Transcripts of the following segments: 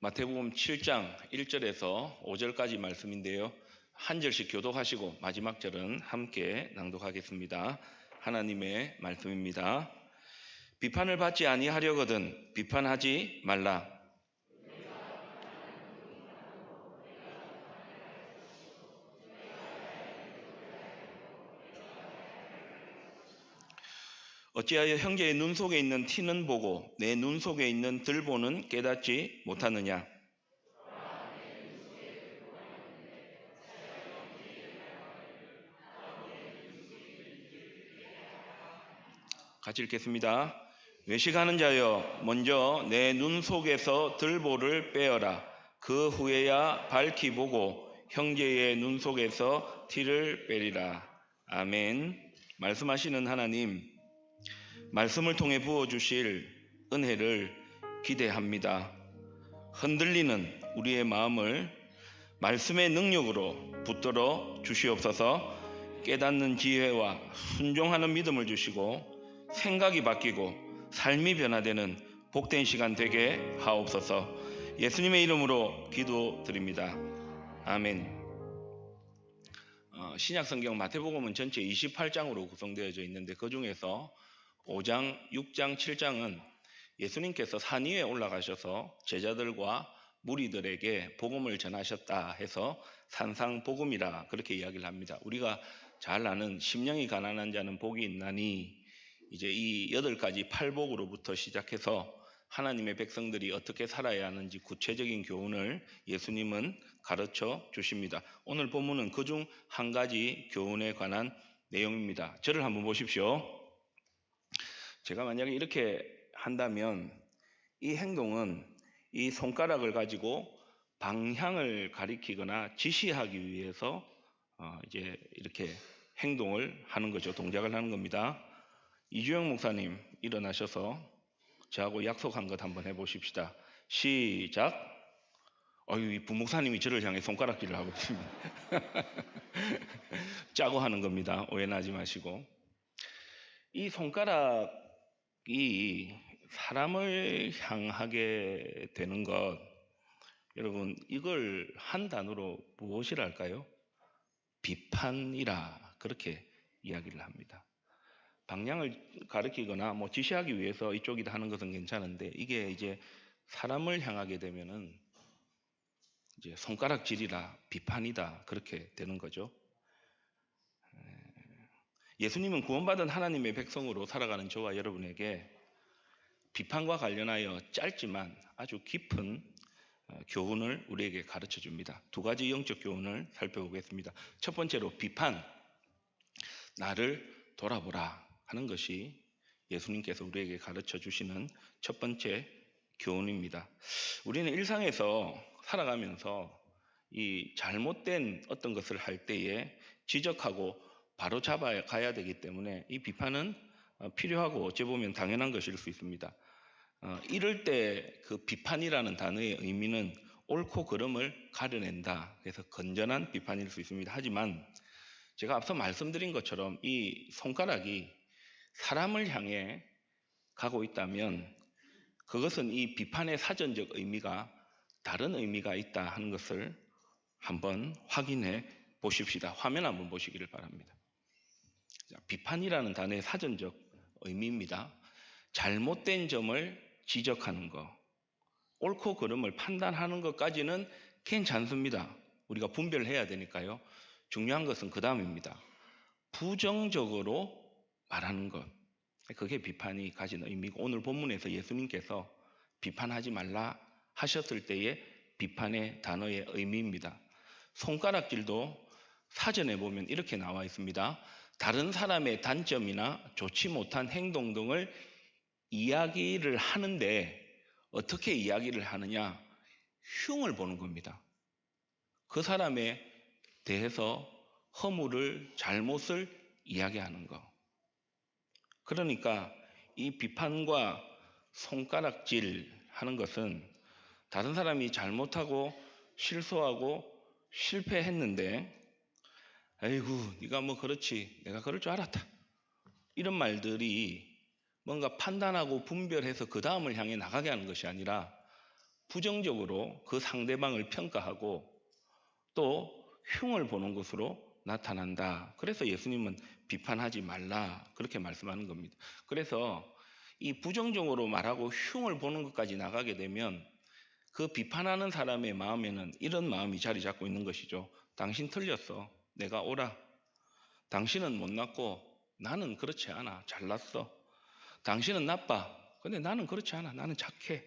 마태복음 7장 1절에서 5절까지 말씀인데요. 한 절씩 교독하시고 마지막 절은 함께 낭독하겠습니다. 하나님의 말씀입니다. 비판을 받지 아니하려거든 비판하지 말라. 어찌하여 형제의 눈 속에 있는 티는 보고 내 눈 속에 있는 들보는 깨닫지 못하느냐? 같이 읽겠습니다. 외식하는 자여 먼저 내 눈 속에서 들보를 빼어라. 그 후에야 밝히 보고 형제의 눈 속에서 티를 빼리라. 아멘. 말씀하시는 하나님, 말씀을 통해 부어주실 은혜를 기대합니다. 흔들리는 우리의 마음을 말씀의 능력으로 붙들어 주시옵소서. 깨닫는 지혜와 순종하는 믿음을 주시고 생각이 바뀌고 삶이 변화되는 복된 시간 되게 하옵소서. 예수님의 이름으로 기도드립니다. 아멘. 신약성경 마태복음은 전체 28장으로 구성되어져 있는데 그 중에서 5장, 6장, 7장은 예수님께서 산 위에 올라가셔서 제자들과 무리들에게 복음을 전하셨다 해서 산상복음이라 그렇게 이야기를 합니다. 우리가 잘 아는 심령이 가난한 자는 복이 있나니 이제 이 8가지 팔복으로부터 시작해서 하나님의 백성들이 어떻게 살아야 하는지 구체적인 교훈을 예수님은 가르쳐 주십니다. 오늘 본문은 그중 한 가지 교훈에 관한 내용입니다. 저를 한번 보십시오. 제가 만약에 이렇게 한다면 이 행동은 이 손가락을 가지고 방향을 가리키거나 지시하기 위해서 이제 이렇게 행동을 하는 거죠. 동작을 하는 겁니다. 이주영 목사님 일어나셔서 저하고 약속한 것 한번 해보십시다. 시작. 이 부목사님이 저를 향해 손가락질을 하고 있습니다. 짜고 하는 겁니다. 오해하지 마시고. 이 손가락이 사람을 향하게 되는 것, 여러분 이걸 한 단어로 무엇이라 할까요? 비판이라 그렇게 이야기를 합니다. 방향을 가리키거나 지시하기 위해서 이쪽이다 하는 것은 괜찮은데 이게 이제 사람을 향하게 되면은 이제 손가락질이라 비판이다 그렇게 되는 거죠. 예수님은 구원받은 하나님의 백성으로 살아가는 저와 여러분에게 비판과 관련하여 짧지만 아주 깊은 교훈을 우리에게 가르쳐 줍니다. 2가지 영적 교훈을 살펴보겠습니다. 첫 번째로 비판, 나를 돌아보라 하는 것이 예수님께서 우리에게 가르쳐 주시는 첫 번째 교훈입니다. 우리는 일상에서 살아가면서 이 잘못된 어떤 것을 할 때에 지적하고 바로 잡아가야 되기 때문에 이 비판은 필요하고 어찌 보면 당연한 것일 수 있습니다. 이럴 때 그 비판이라는 단어의 의미는 옳고 그름을 가려낸다. 그래서 건전한 비판일 수 있습니다. 하지만 제가 앞서 말씀드린 것처럼 이 손가락이 사람을 향해 가고 있다면 그것은 이 비판의 사전적 의미가 다른 의미가 있다 하는 것을 한번 확인해 보십시다. 화면 한번 보시기를 바랍니다. 비판이라는 단어의 사전적 의미입니다. 잘못된 점을 지적하는 것, 옳고 그름을 판단하는 것까지는 괜찮습니다. 우리가 분별을 해야 되니까요. 중요한 것은 그 다음입니다. 부정적으로 말하는 것, 그게 비판이 가진 의미고 오늘 본문에서 예수님께서 비판하지 말라 하셨을 때의 비판의 단어의 의미입니다. 손가락질도 사전에 보면 이렇게 나와 있습니다. 다른 사람의 단점이나 좋지 못한 행동 등을 이야기를 하는데 어떻게 이야기를 하느냐? 흉을 보는 겁니다. 그 사람에 대해서 허물을, 잘못을 이야기하는 것. 그러니까 이 비판과 손가락질 하는 것은 다른 사람이 잘못하고 실수하고 실패했는데 아이고 네가 그렇지 내가 그럴 줄 알았다 이런 말들이 뭔가 판단하고 분별해서 그 다음을 향해 나가게 하는 것이 아니라 부정적으로 그 상대방을 평가하고 또 흉을 보는 것으로 나타난다. 그래서 예수님은 비판하지 말라 그렇게 말씀하는 겁니다. 그래서 이 부정적으로 말하고 흉을 보는 것까지 나가게 되면 그 비판하는 사람의 마음에는 이런 마음이 자리 잡고 있는 것이죠. 당신 틀렸어. 내가 옳아. 당신은 못났고 나는 그렇지 않아. 잘났어. 당신은 나빠. 근데 나는 그렇지 않아. 나는 착해.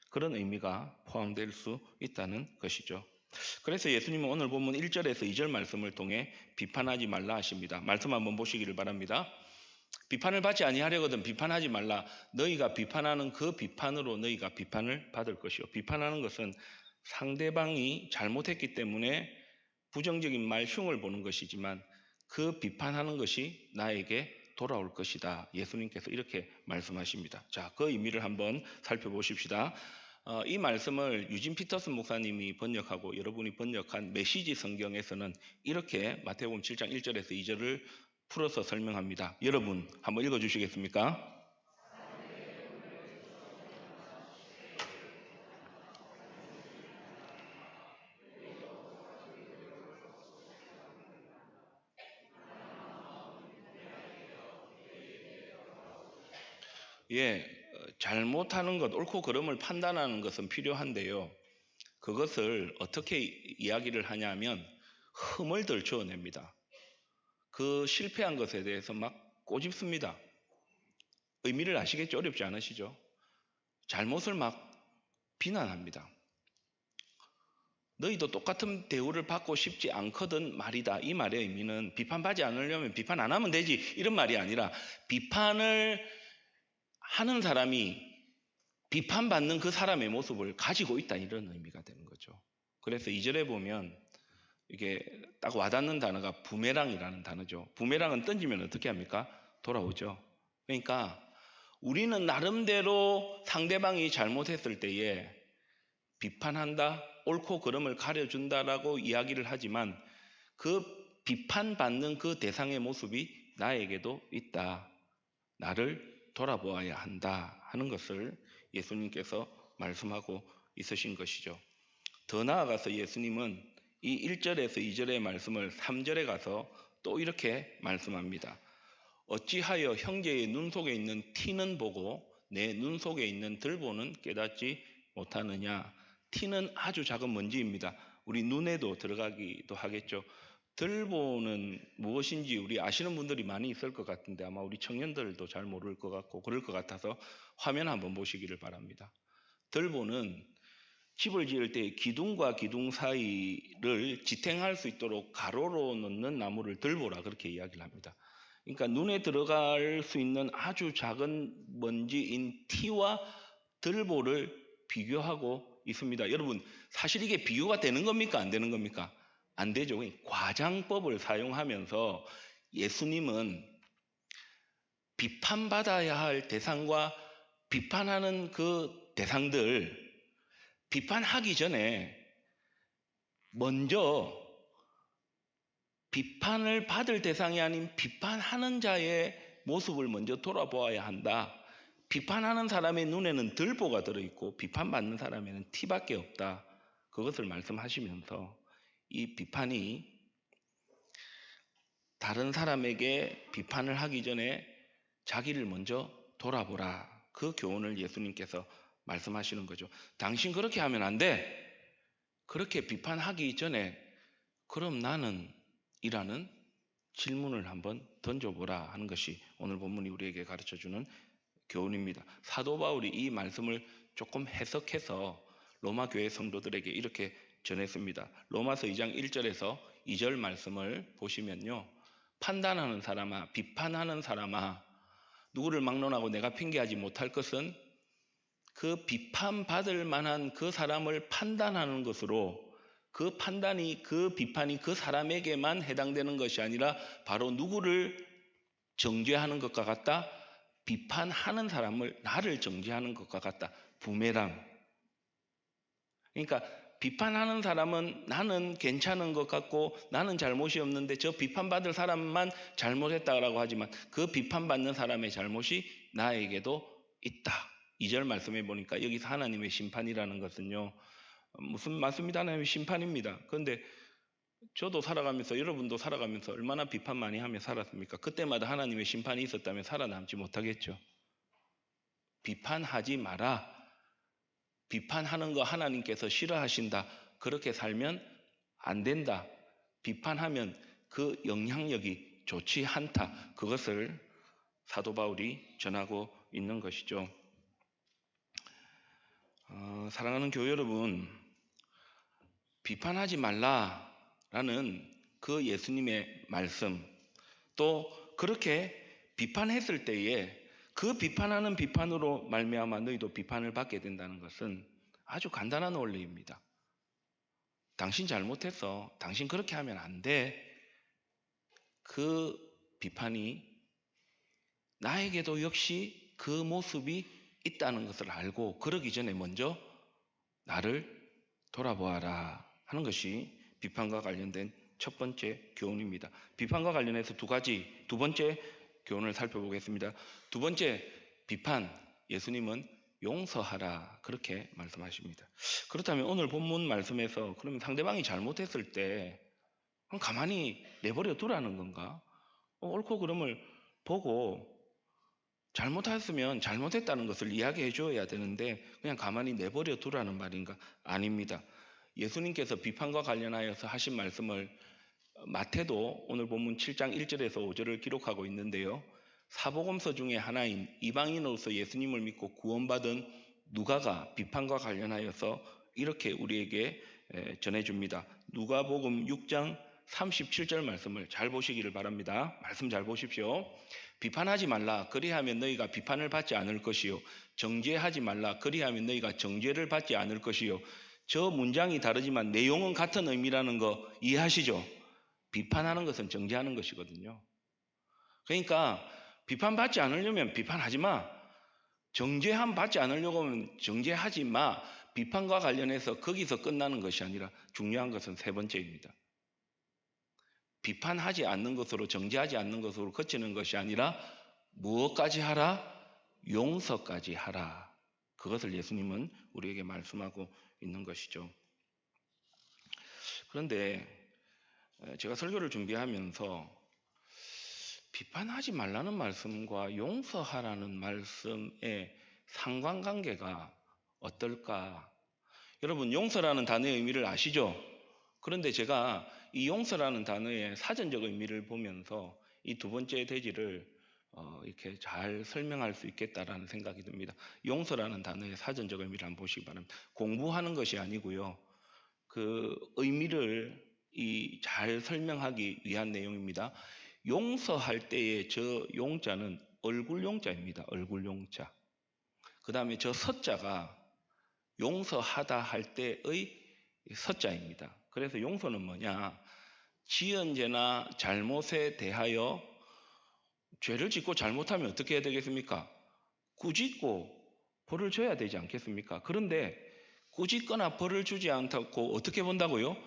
그런 의미가 포함될 수 있다는 것이죠. 그래서 예수님은 오늘 본문 1절에서 2절 말씀을 통해 비판하지 말라 하십니다. 말씀 한번 보시기를 바랍니다. 비판을 받지 아니하려거든 비판하지 말라. 너희가 비판하는 그 비판으로 너희가 비판을 받을 것이요. 비판하는 것은 상대방이 잘못했기 때문에 부정적인 말 흉을 보는 것이지만 그 비판하는 것이 나에게 돌아올 것이다. 예수님께서 이렇게 말씀하십니다. 자, 그 의미를 한번 살펴보십시다. 이 말씀을 유진 피터슨 목사님이 번역하고 여러분이 번역한 메시지 성경에서는 이렇게 마태복음 7장 1절에서 2절을 풀어서 설명합니다. 여러분 한번 읽어주시겠습니까? 예, 잘못하는 것, 옳고 그름을 판단하는 것은 필요한데요. 그것을 어떻게 이야기를 하냐면 흠을 들추어냅니다. 그 실패한 것에 대해서 막 꼬집습니다. 의미를 아시겠죠? 어렵지 않으시죠? 잘못을 막 비난합니다. 너희도 똑같은 대우를 받고 싶지 않거든 말이다. 이 말의 의미는 비판받지 않으려면 비판 안 하면 되지 이런 말이 아니라 비판을 하는 사람이 비판받는 그 사람의 모습을 가지고 있다 이런 의미가 되는 거죠. 그래서 2절에 보면 이게 딱 와닿는 단어가 부메랑이라는 단어죠. 부메랑은 던지면 어떻게 합니까? 돌아오죠. 그러니까 우리는 나름대로 상대방이 잘못했을 때에 비판한다, 옳고 그름을 가려준다라고 이야기를 하지만 그 비판받는 그 대상의 모습이 나에게도 있다. 나를 돌아보아야 한다 하는 것을 예수님께서 말씀하고 있으신 것이죠. 더 나아가서 예수님은 이 1절에서 2절의 말씀을 3절에 가서 또 이렇게 말씀합니다. 어찌하여 형제의 눈 속에 있는 티는 보고 내 눈 속에 있는 들보는 깨닫지 못하느냐. 티는 아주 작은 먼지입니다. 우리 눈에도 들어가기도 하겠죠. 들보는 무엇인지 우리 아시는 분들이 많이 있을 것 같은데 아마 우리 청년들도 잘 모를 것 같고 그럴 것 같아서 화면 한번 보시기를 바랍니다. 들보는 집을 지을 때 기둥과 기둥 사이를 지탱할 수 있도록 가로로 놓는 나무를 들보라 그렇게 이야기를 합니다. 그러니까 눈에 들어갈 수 있는 아주 작은 먼지인 티와 들보를 비교하고 있습니다. 여러분 사실 이게 비교가 되는 겁니까? 안 되는 겁니까? 안 되죠. 과장법을 사용하면서 예수님은 비판받아야 할 대상과 비판하는 그 대상들 비판하기 전에 먼저 비판을 받을 대상이 아닌 비판하는 자의 모습을 먼저 돌아보아야 한다. 비판하는 사람의 눈에는 들보가 들어있고 비판받는 사람에는 티밖에 없다. 그것을 말씀하시면서 이 비판이 다른 사람에게 비판을 하기 전에 자기를 먼저 돌아보라. 그 교훈을 예수님께서 말씀하시는 거죠. 당신 그렇게 하면 안 돼. 그렇게 비판하기 전에 그럼 나는 이라는 질문을 한번 던져보라 하는 것이 오늘 본문이 우리에게 가르쳐주는 교훈입니다. 사도 바울이 이 말씀을 조금 해석해서 로마 교회 성도들에게 이렇게 전했습니다. 로마서 2장 1절에서 2절 말씀을 보시면요. 판단하는 사람아, 비판하는 사람아, 누구를 막론하고 내가 핑계하지 못할 것은 그 비판받을 만한 그 사람을 판단하는 것으로 그 판단이, 그 비판이 그 사람에게만 해당되는 것이 아니라 바로 누구를 정죄하는 것과 같다. 비판하는 사람을 나를 정죄하는 것과 같다. 부메랑. 그러니까 비판하는 사람은 나는 괜찮은 것 같고 나는 잘못이 없는데 저 비판받을 사람만 잘못했다라고 하지만 그 비판받는 사람의 잘못이 나에게도 있다. 2절 말씀해 보니까 여기서 하나님의 심판이라는 것은요, 무슨 맞습니다. 하나님의 심판입니다. 그런데 저도 살아가면서, 여러분도 살아가면서 얼마나 비판 많이 하며 살았습니까? 그때마다 하나님의 심판이 있었다면 살아남지 못하겠죠. 비판하지 마라. 비판하는 거 하나님께서 싫어하신다. 그렇게 살면 안 된다. 비판하면 그 영향력이 좋지 않다. 그것을 사도 바울이 전하고 있는 것이죠. 사랑하는 교회 여러분, 비판하지 말라라는 그 예수님의 말씀, 또 그렇게 비판했을 때에 그 비판하는 비판으로 말미암아 너희도 비판을 받게 된다는 것은 아주 간단한 원리입니다. 당신 잘못했어. 당신 그렇게 하면 안 돼. 그 비판이 나에게도 역시 그 모습이 있다는 것을 알고 그러기 전에 먼저 나를 돌아보아라 하는 것이 비판과 관련된 첫 번째 교훈입니다. 비판과 관련해서 두 번째 교훈을 살펴보겠습니다. 두 번째 비판, 예수님은 용서하라 그렇게 말씀하십니다. 그렇다면 오늘 본문 말씀에서 그러면 상대방이 잘못했을 때 가만히 내버려 두라는 건가? 옳고 그름을 보고 잘못했으면 잘못했다는 것을 이야기해 줘야 되는데 그냥 가만히 내버려 두라는 말인가? 아닙니다. 예수님께서 비판과 관련하여서 하신 말씀을 마태도 오늘 본문 7장 1절에서 5절을 기록하고 있는데요. 사복음서 중에 하나인 이방인으로서 예수님을 믿고 구원받은 누가가 비판과 관련하여서 이렇게 우리에게 전해줍니다. 누가복음 6장 37절 말씀을 잘 보시기를 바랍니다. 말씀 잘 보십시오. 비판하지 말라. 그리하면 너희가 비판을 받지 않을 것이요. 정죄하지 말라. 그리하면 너희가 정죄를 받지 않을 것이요. 저 문장이 다르지만 내용은 같은 의미라는 거 이해하시죠? 비판하는 것은 정죄하는 것이거든요. 그러니까 비판받지 않으려면 비판하지 마. 정죄함 받지 않으려고 하면 정죄하지 마. 비판과 관련해서 거기서 끝나는 것이 아니라 중요한 것은 세 번째입니다. 비판하지 않는 것으로, 정죄하지 않는 것으로 그치는 것이 아니라 무엇까지 하라? 용서까지 하라. 그것을 예수님은 우리에게 말씀하고 있는 것이죠. 그런데 제가 설교를 준비하면서 비판하지 말라는 말씀과 용서하라는 말씀의 상관관계가 어떨까? 여러분, 용서라는 단어의 의미를 아시죠? 그런데 제가 이 용서라는 단어의 사전적 의미를 보면서 이 두 번째 대지를 이렇게 잘 설명할 수 있겠다라는 생각이 듭니다. 용서라는 단어의 사전적 의미를 한번 보시기 바랍니다. 공부하는 것이 아니고요. 그 의미를 잘 설명하기 위한 내용입니다. 용서할 때의 저 용자는 얼굴 용자입니다. 얼굴 용자. 그 다음에 저 서자가 용서하다 할 때의 서자입니다. 그래서 용서는 뭐냐? 지은 죄나 잘못에 대하여 죄를 짓고 잘못하면 어떻게 해야 되겠습니까? 꾸짖고 벌을 줘야 되지 않겠습니까? 그런데 꾸짖거나 벌을 주지 않고 어떻게 본다고요?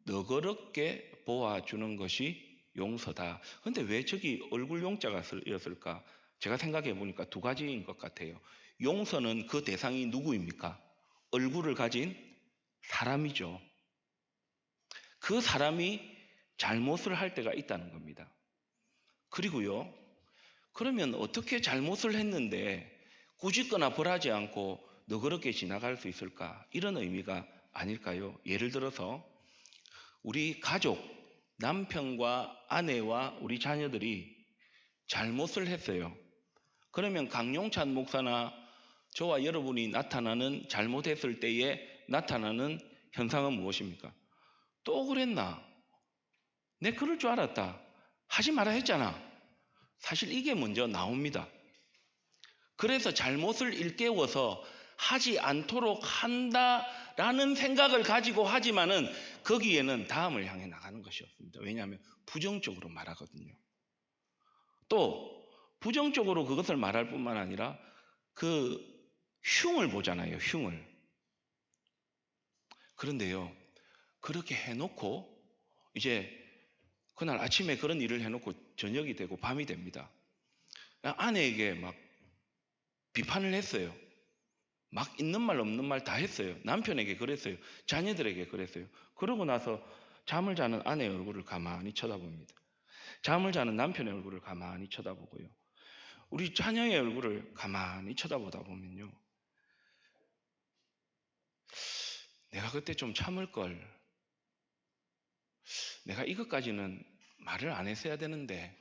너그럽게 보아주는 것이 용서다. 그런데 왜 저기 얼굴 용자가 쓰였을까? 제가 생각해 보니까 두 가지인 것 같아요. 용서는 그 대상이 누구입니까? 얼굴을 가진 사람이죠. 그 사람이 잘못을 할 때가 있다는 겁니다. 그리고요, 그러면 어떻게 잘못을 했는데 꾸짖거나 벌하지 않고 너그럽게 지나갈 수 있을까? 이런 의미가 아닐까요? 예를 들어서 우리 가족, 남편과 아내와 우리 자녀들이 잘못을 했어요. 그러면 강용찬 목사나 저와 여러분이 나타나는 잘못했을 때에 나타나는 현상은 무엇입니까? 또 그랬나? 내 그럴 줄 알았다. 하지 마라 했잖아. 사실 이게 먼저 나옵니다. 그래서 잘못을 일깨워서 하지 않도록 한다라는 생각을 가지고 하지만은 거기에는 다음을 향해 나가는 것이 없습니다. 왜냐하면 부정적으로 말하거든요. 또 부정적으로 그것을 말할 뿐만 아니라 그 흉을 보잖아요. 흉을. 그런데요, 그렇게 해놓고 이제 그날 아침에 그런 일을 해놓고 저녁이 되고 밤이 됩니다. 아내에게 막 비판을 했어요. 막 있는 말 없는 말 다 했어요. 남편에게 그랬어요. 자녀들에게 그랬어요. 그러고 나서 잠을 자는 아내의 얼굴을 가만히 쳐다봅니다. 잠을 자는 남편의 얼굴을 가만히 쳐다보고요. 우리 자녀의 얼굴을 가만히 쳐다보다 보면요. 내가 그때 좀 참을 걸. 내가 이것까지는 말을 안 했어야 되는데,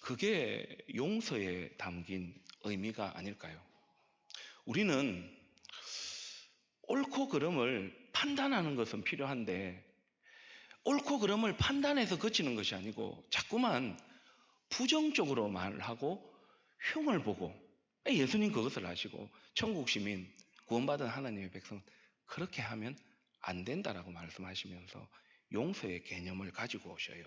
그게 용서에 담긴 의미가 아닐까요? 우리는 옳고 그름을 판단하는 것은 필요한데, 옳고 그름을 판단해서 그치는 것이 아니고 자꾸만 부정적으로 말을 하고 흉을 보고, 예수님 그것을 아시고 천국 시민, 구원받은 하나님의 백성은 그렇게 하면 안 된다라고 말씀하시면서 용서의 개념을 가지고 오셔요.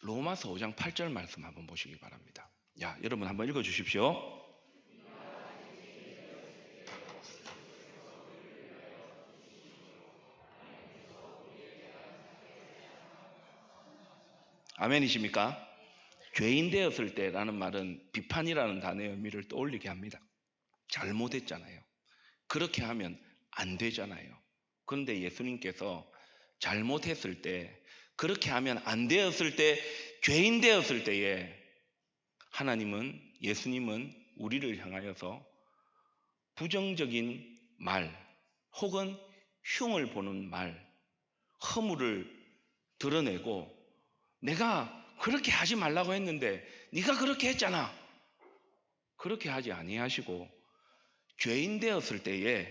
로마서 5장 8절 말씀 한번 보시기 바랍니다. 야, 여러분 한번 읽어 주십시오. 아멘이십니까? 죄인 되었을 때라는 말은 비판이라는 단어의 의미를 떠올리게 합니다. 잘못했잖아요. 그렇게 하면 안 되잖아요. 그런데 예수님께서 잘못했을 때, 그렇게 하면 안 되었을 때, 죄인 되었을 때에 하나님은, 예수님은 우리를 향하여서 부정적인 말 혹은 흉을 보는 말, 허물을 드러내고, 내가 그렇게 하지 말라고 했는데 네가 그렇게 했잖아, 그렇게 하지 아니하시고 죄인 되었을 때에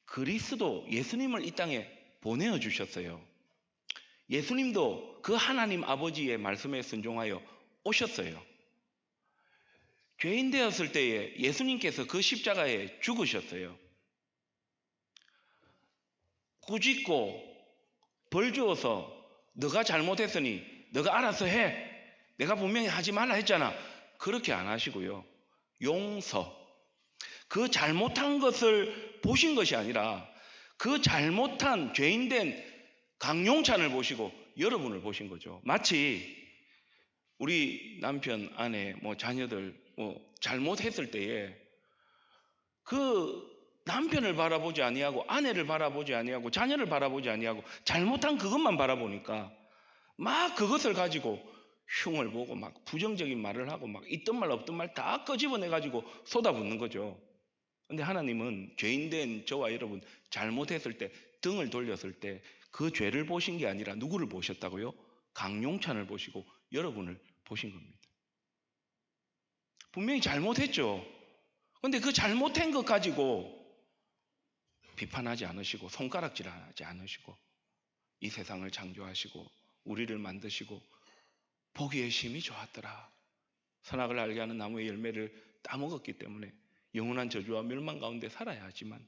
그리스도 예수님을 이 땅에 보내어 주셨어요. 예수님도 그 하나님 아버지의 말씀에 순종하여 오셨어요. 죄인 되었을 때에 예수님께서 그 십자가에 죽으셨어요. 꾸짖고 벌 주어서 너가 잘못했으니 너가 알아서 해, 내가 분명히 하지 말라 했잖아, 그렇게 안 하시고요. 용서, 그 잘못한 것을 보신 것이 아니라 그 잘못한 죄인된 강용찬을 보시고 여러분을 보신 거죠. 마치 우리 남편, 아내, 자녀들 잘못했을 때에 그 남편을 바라보지 아니하고 아내를 바라보지 아니하고 자녀를 바라보지 아니하고 잘못한 그것만 바라보니까 막 그것을 가지고 흉을 보고 막 부정적인 말을 하고 막 있던 말 없던 말 다 끄집어내 가지고 쏟아붓는 거죠. 근데 하나님은 죄인된 저와 여러분 잘못했을 때, 등을 돌렸을 때 그 죄를 보신 게 아니라 누구를 보셨다고요? 강용찬을 보시고 여러분을 보신 겁니다. 분명히 잘못했죠. 근데 그 잘못한 것 가지고 비판하지 않으시고 손가락질하지 않으시고 이 세상을 창조하시고 우리를 만드시고 보기에 심히 좋았더라. 선악을 알게 하는 나무의 열매를 따먹었기 때문에 영원한 저주와 멸망 가운데 살아야 하지만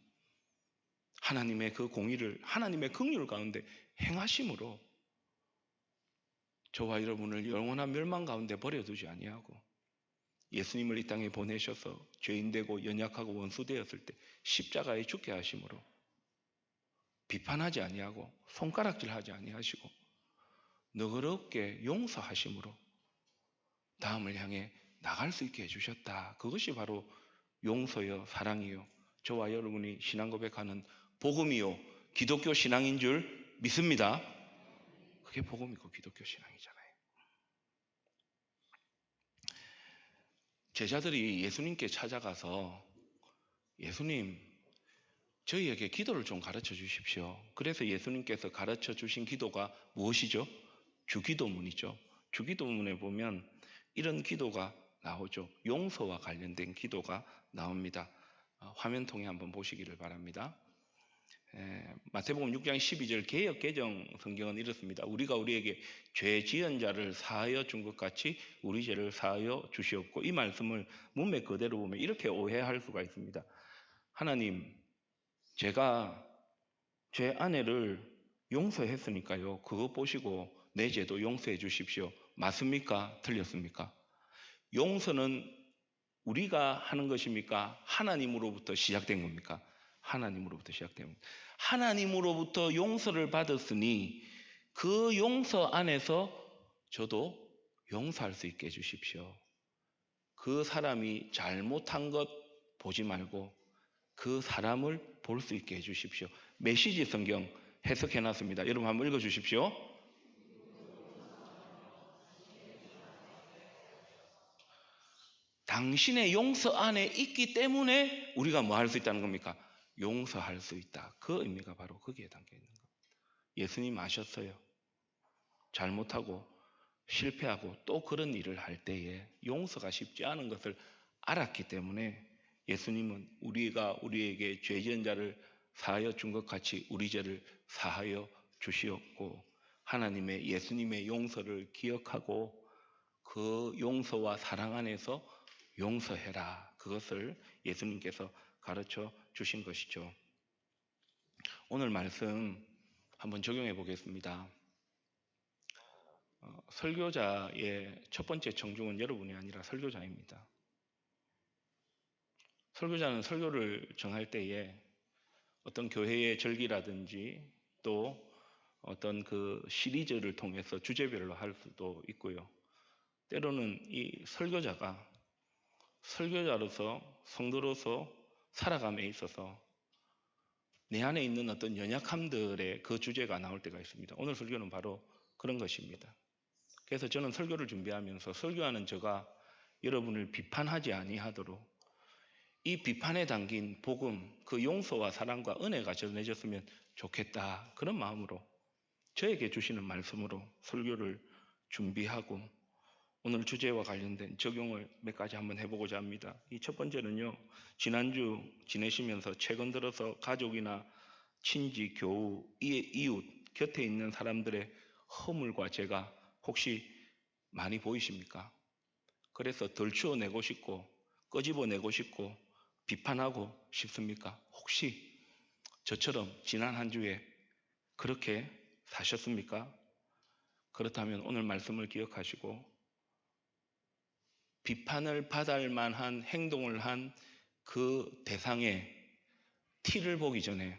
하나님의 그 공의를, 하나님의 긍휼 가운데 행하심으로 저와 여러분을 영원한 멸망 가운데 버려두지 아니하고 예수님을 이 땅에 보내셔서 죄인되고 연약하고 원수되었을 때 십자가에 죽게 하심으로 비판하지 아니하고 손가락질하지 아니하시고 너그럽게 용서하심으로 다음을 향해 나갈 수 있게 해주셨다. 그것이 바로 용서요, 사랑이요, 저와 여러분이 신앙 고백하는 복음이요, 기독교 신앙인 줄 믿습니다. 그게 복음이고 기독교 신앙이잖아요. 제자들이 예수님께 찾아가서 예수님, 저희에게 기도를 좀 가르쳐 주십시오. 그래서 예수님께서 가르쳐 주신 기도가 무엇이죠? 주기도문이죠. 주기도문에 보면 이런 기도가 나오죠. 용서와 관련된 기도가 나옵니다. 화면 통해 한번 보시기를 바랍니다. 마태복음 6장 12절 개역 개정 성경은 이렇습니다. 우리가 우리에게 죄 지은 자를 사하여 준 것 같이 우리 죄를 사하여 주시옵고, 이 말씀을 문맥 그대로 보면 이렇게 오해할 수가 있습니다. 하나님, 제가 제 아내를 용서했으니까요, 그거 보시고 내 죄도 용서해 주십시오. 맞습니까? 틀렸습니까? 용서는 우리가 하는 것입니까? 하나님으로부터 시작된 겁니까? 하나님으로부터 시작된 겁니다. 하나님으로부터 용서를 받았으니 그 용서 안에서 저도 용서할 수 있게 해주십시오. 그 사람이 잘못한 것 보지 말고 그 사람을 볼 수 있게 해주십시오. 메시지 성경 해석해놨습니다. 여러분 한번 읽어주십시오. 당신의 용서 안에 있기 때문에 우리가 뭐 할 수 있다는 겁니까? 용서할 수 있다. 그 의미가 바로 거기에 담겨 있는 겁니다. 예수님 아셨어요. 잘못하고 실패하고 또 그런 일을 할 때에 용서가 쉽지 않은 것을 알았기 때문에 예수님은 우리가 우리에게 죄 지은 자를 사하여 준 것 같이 우리 죄를 사하여 주시었고, 하나님의 예수님의 용서를 기억하고 그 용서와 사랑 안에서 용서해라. 그것을 예수님께서 가르쳐 주신 것이죠. 오늘 말씀 한번 적용해 보겠습니다. 설교자의 첫 번째 청중은 여러분이 아니라 설교자입니다. 설교자는 설교를 정할 때에 어떤 교회의 절기라든지 또 어떤 그 시리즈를 통해서 주제별로 할 수도 있고요. 때로는 이 설교자가 설교자로서 성도로서 살아감에 있어서 내 안에 있는 어떤 연약함들의 그 주제가 나올 때가 있습니다. 오늘 설교는 바로 그런 것입니다. 그래서 저는 설교를 준비하면서 설교하는 저가 여러분을 비판하지 아니하도록 이 비판에 담긴 복음, 그 용서와 사랑과 은혜가 전해졌으면 좋겠다. 그런 마음으로 저에게 주시는 말씀으로 설교를 준비하고 오늘 주제와 관련된 적용을 몇 가지 한번 해보고자 합니다. 이 첫 번째는요, 지난주 지내시면서 최근 들어서 가족이나 친지, 교우, 이웃, 곁에 있는 사람들의 허물과 죄가 혹시 많이 보이십니까? 그래서 덜 치워내고 싶고 끄집어내고 싶고 비판하고 싶습니까? 혹시 저처럼 지난 한 주에 그렇게 사셨습니까? 그렇다면 오늘 말씀을 기억하시고 비판을 받을 만한 행동을 한 그 대상의 티를 보기 전에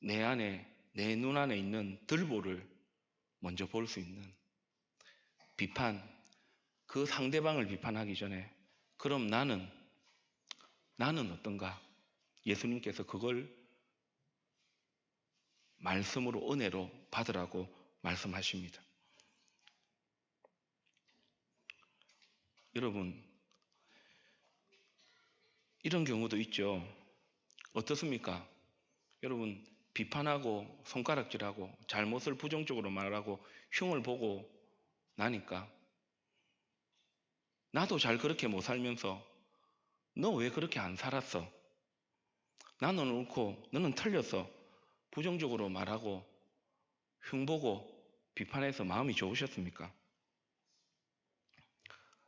내 안에, 내 눈 안에 있는 들보를 먼저 볼 수 있는 비판, 그 상대방을 비판하기 전에 그럼 나는 어떤가? 예수님께서 그걸 말씀으로 은혜로 받으라고 말씀하십니다. 여러분, 이런 경우도 있죠. 어떻습니까? 여러분, 비판하고 손가락질하고 잘못을 부정적으로 말하고 흉을 보고 나니까 나도 잘 그렇게 못 살면서 너 왜 그렇게 안 살았어? 나는 옳고 너는 틀렸어. 부정적으로 말하고 흉보고 비판해서 마음이 좋으셨습니까?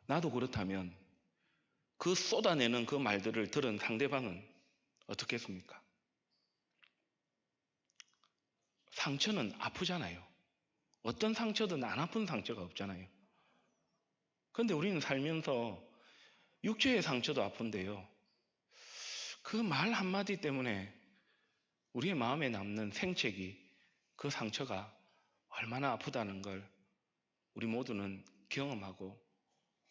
나도 그렇다면 그 쏟아내는 그 말들을 들은 상대방은 어떻겠습니까? 상처는 아프잖아요. 어떤 상처든 안 아픈 상처가 없잖아요. 그런데 우리는 살면서 육체의 상처도 아픈데요. 그 말 한마디 때문에 우리의 마음에 남는 생채기, 그 상처가 얼마나 아프다는 걸 우리 모두는 경험하고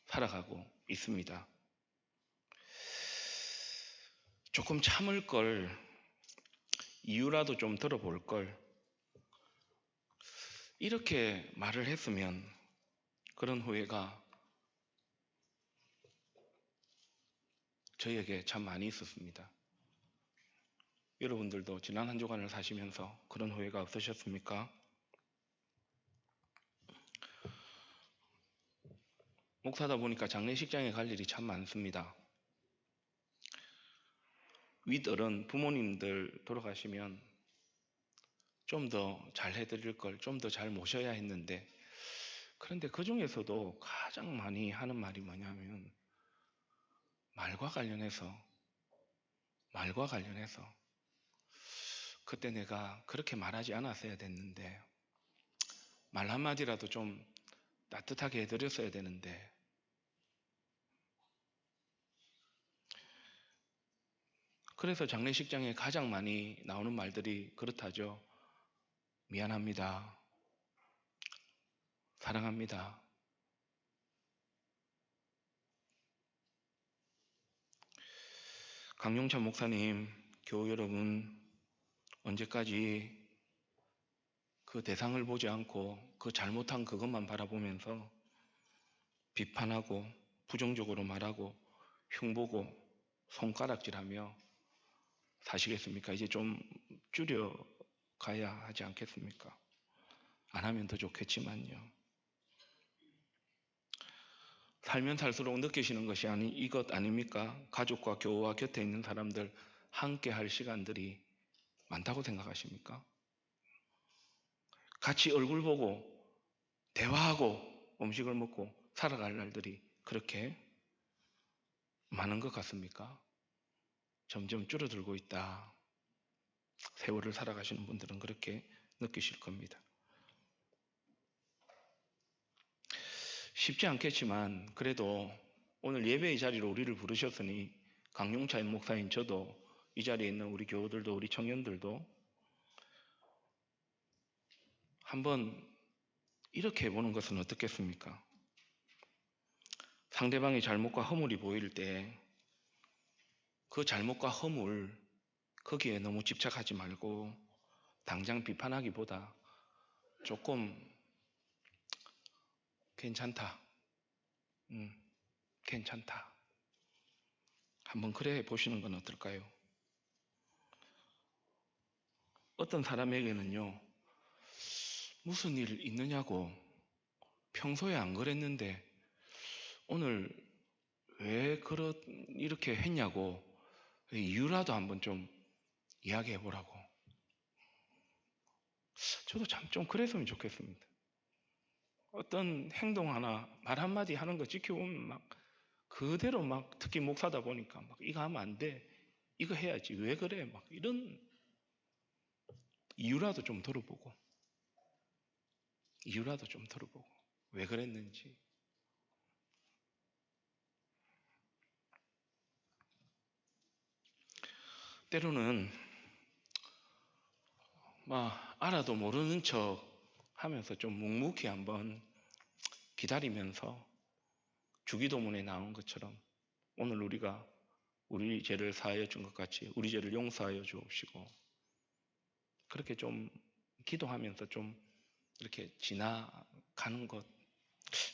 살아가고 있습니다. 조금 참을 걸, 이유라도 좀 들어볼 걸, 이렇게 말을 했으면 그런 후회가 저에게 참 많이 있었습니다. 여러분들도 지난 한 주간을 사시면서 그런 후회가 없으셨습니까? 목사다 보니까 장례식장에 갈 일이 참 많습니다. 윗어른 부모님들 돌아가시면 좀 더 잘 해드릴 걸, 좀 더 잘 모셔야 했는데, 그런데 그 중에서도 가장 많이 하는 말이 뭐냐면 말과 관련해서 그때 내가 그렇게 말하지 않았어야 됐는데, 말 한마디라도 좀 따뜻하게 해드렸어야 되는데, 그래서 장례식장에 가장 많이 나오는 말들이 그렇다죠. 미안합니다. 사랑합니다. 강용찬 목사님, 교우 여러분, 언제까지 그 대상을 보지 않고 그 잘못한 그것만 바라보면서 비판하고 부정적으로 말하고 흉보고 손가락질하며 사시겠습니까? 이제 좀 줄여가야 하지 않겠습니까? 안 하면 더 좋겠지만요. 살면 살수록 느끼시는 것이 이것 아닙니까? 가족과 교우와 곁에 있는 사람들 함께 할 시간들이 많다고 생각하십니까? 같이 얼굴 보고 대화하고 음식을 먹고 살아갈 날들이 그렇게 많은 것 같습니까? 점점 줄어들고 있다. 세월을 살아가시는 분들은 그렇게 느끼실 겁니다. 쉽지 않겠지만 그래도 오늘 예배의 자리로 우리를 부르셨으니 강용찬 목사인 저도 이 자리에 있는 우리 교우들도 우리 청년들도 한번 이렇게 해보는 것은 어떻겠습니까? 상대방의 잘못과 허물이 보일 때 그 잘못과 허물 거기에 너무 집착하지 말고 당장 비판하기보다 조금 괜찮다. 괜찮다. 한번 그래 보시는 건 어떨까요? 어떤 사람에게는요, 무슨 일 있느냐고 평소에 안 그랬는데 오늘 왜 이렇게 했냐고 이유라도 한번 좀 이야기해 보라고. 저도 참 좀 그랬으면 좋겠습니다. 어떤 행동 하나, 말 한마디 하는 거 지켜보면 막 그대로 막 특히 목사다 보니까 막 이거 하면 안 돼. 이거 해야지. 왜 그래? 막 이런 이유라도 좀 들어보고 왜 그랬는지. 때로는 막 알아도 모르는 척 하면서 좀 묵묵히 한번 기다리면서 주기도문에 나온 것처럼 오늘 우리가 우리 죄를 사하여 준 것 같이 우리 죄를 용서하여 주옵시고 그렇게 좀 기도하면서 좀 이렇게 지나가는 것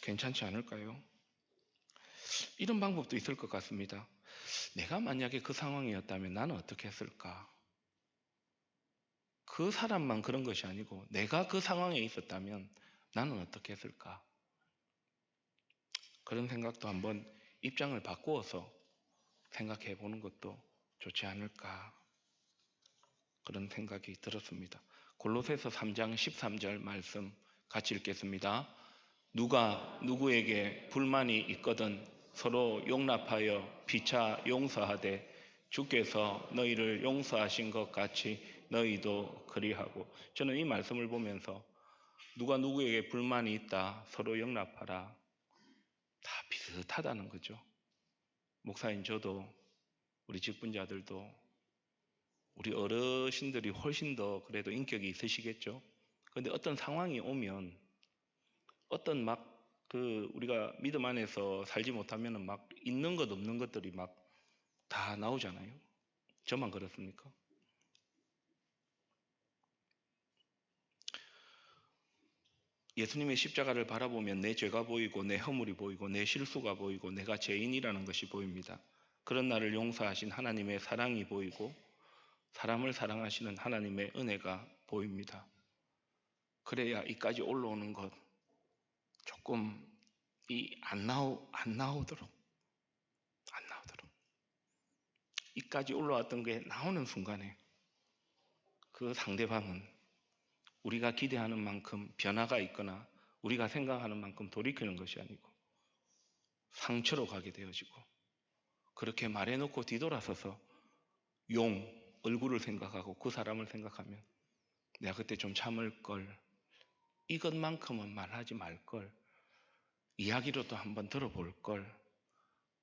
괜찮지 않을까요? 이런 방법도 있을 것 같습니다. 내가 만약에 그 상황이었다면 나는 어떻게 했을까? 그 사람만 그런 것이 아니고 내가 그 상황에 있었다면 나는 어떻게 했을까? 그런 생각도 한번 입장을 바꾸어서 생각해 보는 것도 좋지 않을까? 그런 생각이 들었습니다. 골로새서 3장 13절 말씀 같이 읽겠습니다. 누가 누구에게 불만이 있거든 서로 용납하여 피차 용서하되 주께서 너희를 용서하신 것 같이 너희도 그리하고. 저는 이 말씀을 보면서 누가 누구에게 불만이 있다 서로 용납하라 다 비슷하다는 거죠. 목사인 저도 우리 직분자들도 우리 어르신들이 훨씬 더 그래도 인격이 있으시겠죠. 그런데 어떤 상황이 오면 어떤 우리가 믿음 안에서 살지 못하면 막 있는 것 없는 것들이 막 다 나오잖아요. 저만 그렇습니까? 예수님의 십자가를 바라보면 내 죄가 보이고 내 허물이 보이고 내 실수가 보이고 내가 죄인이라는 것이 보입니다. 그런 나를 용서하신 하나님의 사랑이 보이고 사람을 사랑하시는 하나님의 은혜가 보입니다. 그래야 이까지 올라오는 것 조금 안 나오도록 이까지 올라왔던 게 나오는 순간에 그 상대방은 우리가 기대하는 만큼 변화가 있거나 우리가 생각하는 만큼 돌이키는 것이 아니고 상처로 가게 되어지고 그렇게 말해놓고 뒤돌아서서 얼굴을 생각하고 그 사람을 생각하면 내가 그때 좀 참을 걸 이것만큼은 말하지 말 걸 이야기로도 한번 들어볼 걸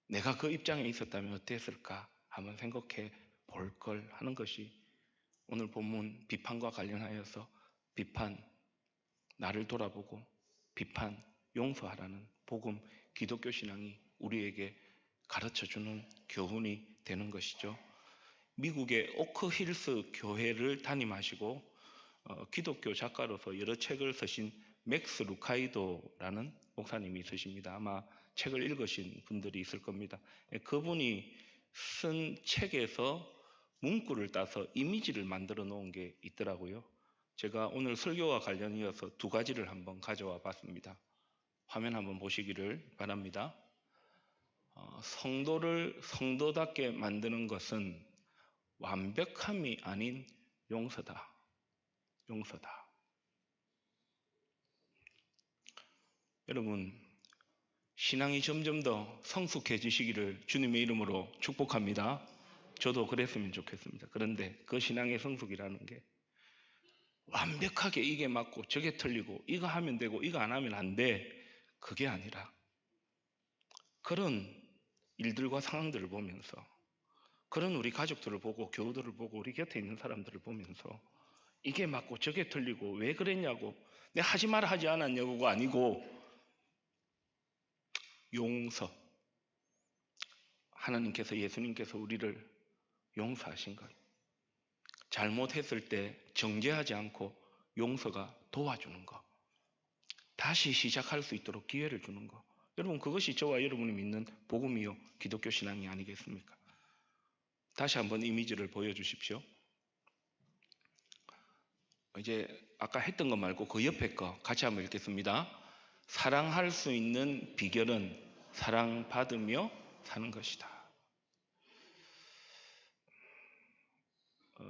내가 그 입장에 있었다면 어땠을까 한번 생각해 볼 걸 하는 것이 오늘 본문 비판과 관련하여서 비판, 나를 돌아보고 비판, 용서하라는 복음, 기독교 신앙이 우리에게 가르쳐주는 교훈이 되는 것이죠. 미국의 오크힐스 교회를 담임하시고 기독교 작가로서 여러 책을 쓰신 맥스 루카이도라는 목사님이 있으십니다. 아마 책을 읽으신 분들이 있을 겁니다. 그분이 쓴 책에서 문구를 따서 이미지를 만들어 놓은 게 있더라고요. 제가 오늘 설교와 관련이어서 두 가지를 한번 가져와 봤습니다. 화면 한번 보시기를 바랍니다. 성도를 성도답게 만드는 것은 완벽함이 아닌 용서다. 용서다. 여러분, 신앙이 점점 더 성숙해지시기를 주님의 이름으로 축복합니다. 저도 그랬으면 좋겠습니다. 그런데 그 신앙의 성숙이라는 게 완벽하게 이게 맞고 저게 틀리고 이거 하면 되고 이거 안 하면 안 돼. 그게 아니라 그런 일들과 상황들을 보면서 그런 우리 가족들을 보고 교우들을 보고 우리 곁에 있는 사람들을 보면서 이게 맞고 저게 틀리고 왜 그랬냐고 내가 하지 마라 하지 않았냐고가 아니고 용서. 하나님께서 예수님께서 우리를 용서하신 것. 잘못했을 때 정죄하지 않고 용서가 도와주는 것. 다시 시작할 수 있도록 기회를 주는 것. 여러분 그것이 저와 여러분이 믿는 복음이요 기독교 신앙이 아니겠습니까? 다시 한번 이미지를 보여주십시오. 이제 아까 했던 거 말고 그 옆에 거 같이 한번 읽겠습니다. 사랑할 수 있는 비결은 사랑받으며 사는 것이다.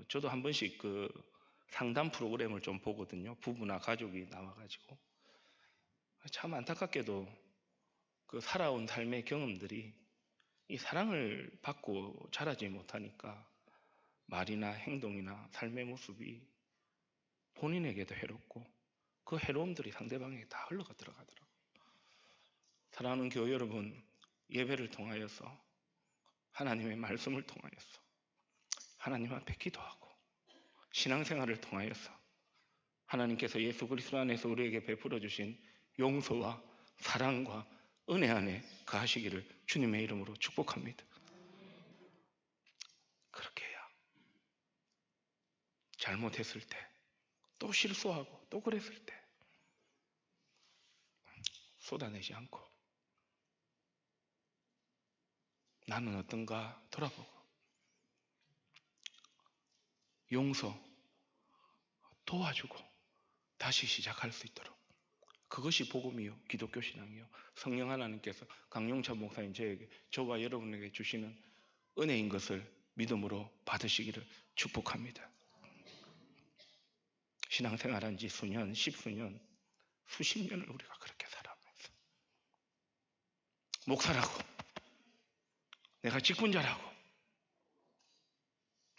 저도 한 번씩 그 상담 프로그램을 좀 보거든요. 부부나 가족이 나와가지고 참 안타깝게도 그 살아온 삶의 경험들이 이 사랑을 받고 자라지 못하니까 말이나 행동이나 삶의 모습이 본인에게도 해롭고 그 해로움들이 상대방에게 다 흘러가 들어가더라고요. 사랑하는 교회 여러분, 예배를 통하여서 하나님의 말씀을 통하여서 하나님 앞에 기도하고 신앙생활을 통하여서 하나님께서 예수 그리스도 안에서 우리에게 베풀어 주신 용서와 사랑과 은혜 안에 거하시기를 주님의 이름으로 축복합니다. 그렇게 해야 잘못했을 때 또 실수하고 또 그랬을 때 쏟아내지 않고 나는 어떤가 돌아보고 용서 도와주고 다시 시작할 수 있도록 그것이 복음이요 기독교 신앙이요 성령 하나님께서 강용찬 목사님 저와 여러분에게 주시는 은혜인 것을 믿음으로 받으시기를 축복합니다. 신앙생활한 지 수년, 십수년, 수십 년을 우리가 그렇게 살아가면서 목사라고 내가 직분자라고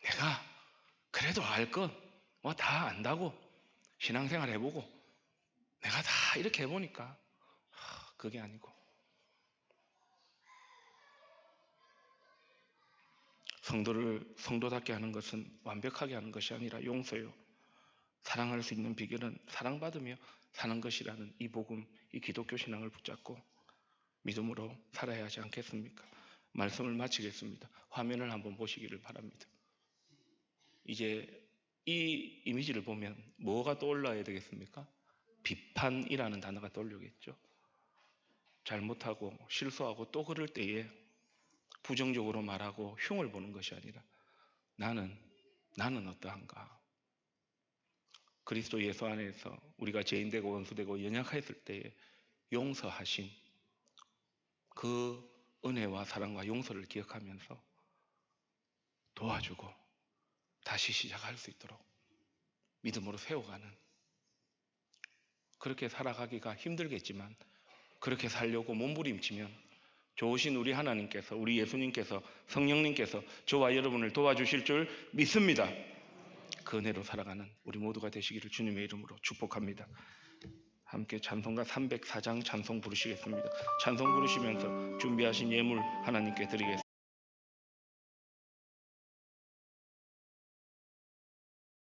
내가 그래도 알 것 뭐 다 안다고 신앙생활 해보고 내가 다 이렇게 해보니까 그게 아니고 성도를 성도답게 하는 것은 완벽하게 하는 것이 아니라 용서요. 사랑할 수 있는 비결은 사랑받으며 사는 것이라는 이 복음, 이 기독교 신앙을 붙잡고 믿음으로 살아야 하지 않겠습니까? 말씀을 마치겠습니다. 화면을 한번 보시기를 바랍니다. 이제 이 이미지를 보면 뭐가 떠올라야 되겠습니까? 비판이라는 단어가 떠올리겠죠. 잘못하고 실수하고 또 그럴 때에 부정적으로 말하고 흉을 보는 것이 아니라 나는 어떠한가? 그리스도 예수 안에서 우리가 죄인되고 원수되고 연약했을 때에 용서하신 그 은혜와 사랑과 용서를 기억하면서 도와주고 다시 시작할 수 있도록 믿음으로 세워가는 그렇게 살아가기가 힘들겠지만 그렇게 살려고 몸부림치면 좋으신 우리 하나님께서 우리 예수님께서 성령님께서 저와 여러분을 도와주실 줄 믿습니다. 그 은혜로 살아가는 우리 모두가 되시기를 주님의 이름으로 축복합니다. 함께 찬송가 304장 찬송 부르시겠습니다. 찬송 부르시면서 준비하신 예물 하나님께 드리겠습니다.